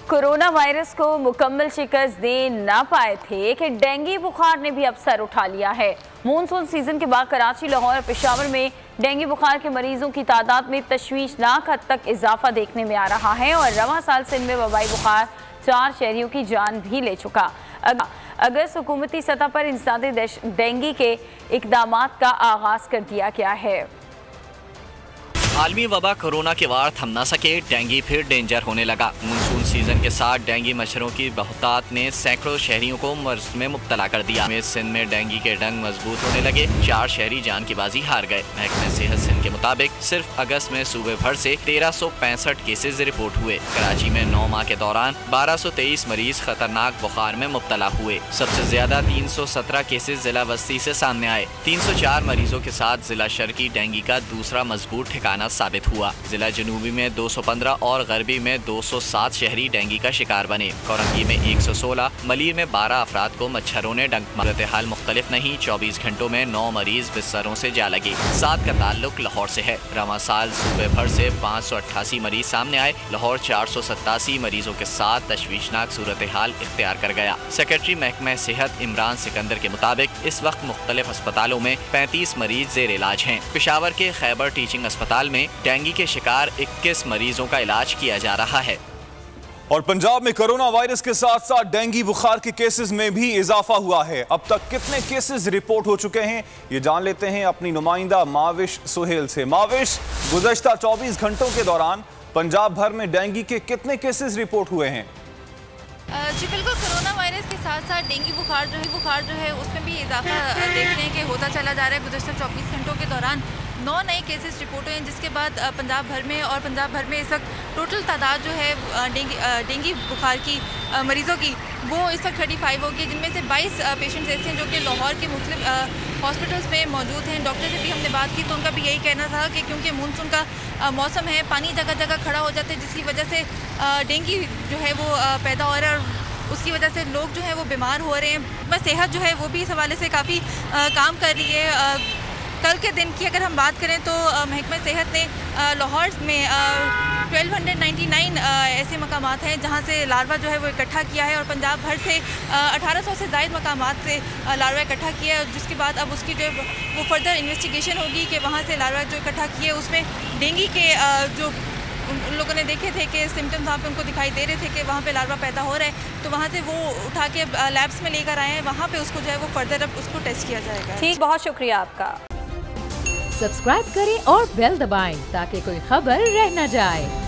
Corona virus को मुकम्मल शिकस्त दे ना पाए थे कि डेंगू बुखार ने भी अब सर उठा लिया है। मानसून सीजन के बाद कराची, लाहौर और पेशावर में डेंगू बुखार के मरीजों की तादाद में तशवीशनाक हद तक इजाफा देखने में आ रहा है और रवां साल सिंध में वबाई बुखार 4 शहरियों की जान भी ले चुका। अगस्त हुकूमती सतह पर इंसदादे डेंगू के इकदामात का आगाज कर दिया गया है। आलमी वबा कोरोना के वार थम न सके, डेंगू फिर डेंजर होने लगा। मानसून सीजन के साथ डेंगू मच्छरों की बहुतात ने सैकड़ों शहरियों को मर्ज में मुब्तला कर दिया। सिंध में डेंगू के डंग मजबूत होने लगे, 4 शहरी जान की बाजी हार गए। महकमे सेहत सिंध के मुताबिक सिर्फ अगस्त में सूबे भर से 1365 केसेज रिपोर्ट हुए। कराची में 9 माह के दौरान 1223 मरीज खतरनाक बुखार में मुब्तला हुए। सबसे ज्यादा 317 केसेज जिला वस्ती से सामने आए। 304 मरीजों के साथ जिला शर्की डेंगू का दूसरा मजबूत ठिकाना साबित हुआ। जिला जनूबी में 215 और गरबी में 207 शहरी डेंगू का शिकार बने। कोरंगी में 116, मलीर में 12 अफराद को मच्छरों ने डंक मारा। हाल मुख्तलिफ नहीं, 24 घंटों में 9 मरीज बिस्तरों से जा लगे। 7 का ताल्लुक लाहौर से है। रवां साल सूबे भर से 588 मरीज सामने आए। लाहौर 487 मरीजों के साथ तशवीशनाक सूरत हाल इख्तियार कर गया। सेक्रेटरी महकमा सेहत इमरान सिकंदर के मुताबिक इस वक्त मुख्तलिफ अस्पतालों में 35 मरीज जेर इलाज हैं। पेशावर के खैबर टीचिंग अस्पताल में डेंगू के शिकार 21 मरीजों का इलाज किया जा रहा है। और पंजाब में कोरोना वायरस के साथ साथ डेंगू बुखार के केसेस में भी इजाफा हुआ है। अब तक कितने केसेस रिपोर्ट हो चुके हैं, ये जान लेते हैं अपनी नुमाइंदा माविश सुहेल से। माविश, गुज़श्ता 24 घंटों के दौरान पंजाब भर में डेंगू के कितने केसेस रिपोर्ट हुए हैं? जी बिल्कुल, कोरोना वायरस के साथ साथ डेंगू बुखार जो है उसमें भी इजाफा देखते हैं कि होता चला जा रहा है। गुज़श्ता 24 घंटों के दौरान 9 नए केसेस रिपोर्ट हुए हैं, जिसके बाद पंजाब भर में इस वक्त टोटल तादाद जो है डेंगू बुखार की मरीज़ों की वो इस वक्त 35 होगी, जिनमें से 22 पेशेंट्स ऐसे हैं जो कि लाहौर के मुख्तलिफ हॉस्पिटल्स में मौजूद हैं। डॉक्टर से भी हमने बात की तो उनका भी यही कहना था कि क्योंकि मानसून का मौसम है, पानी जगह जगह खड़ा हो जाता है, जिसकी वजह से डेंगू जो है वो पैदा हो रहा है और उसकी वजह से लोग जो है वो बीमार हो रहे हैं। बस सेहत जो है वो भी इस हवाले से काफ़ी काम कर रही है। कल के दिन की अगर हम बात करें तो महकमा सेहत ने लाहौर में 1299 ऐसे मकामात हैं जहां से लार्वा जो है वो इकट्ठा किया है और पंजाब भर से 1800 से ज़ायद मकामात से लार्वा इकट्ठा किया है, जिसके बाद अब उसकी जो वो फर्दर इन्वेस्टिगेशन होगी कि वहां से लार्वा जो इकट्ठा किए उसमें डेंगू के जो उन लोगों ने देखे थे कि सिम्टम्स वहाँ पे उनको दिखाई दे रहे थे कि वहाँ पे लार्वा पैदा हो रहा है, तो वहाँ से वो उठा के लैब्स में लेकर आए हैं। वहाँ पे उसको जो है वो फर्दर अब उसको टेस्ट किया जाएगा। ठीक, बहुत शुक्रिया आपका। सब्सक्राइब करें और बेल दबाएं ताकि कोई खबर रह न जाए।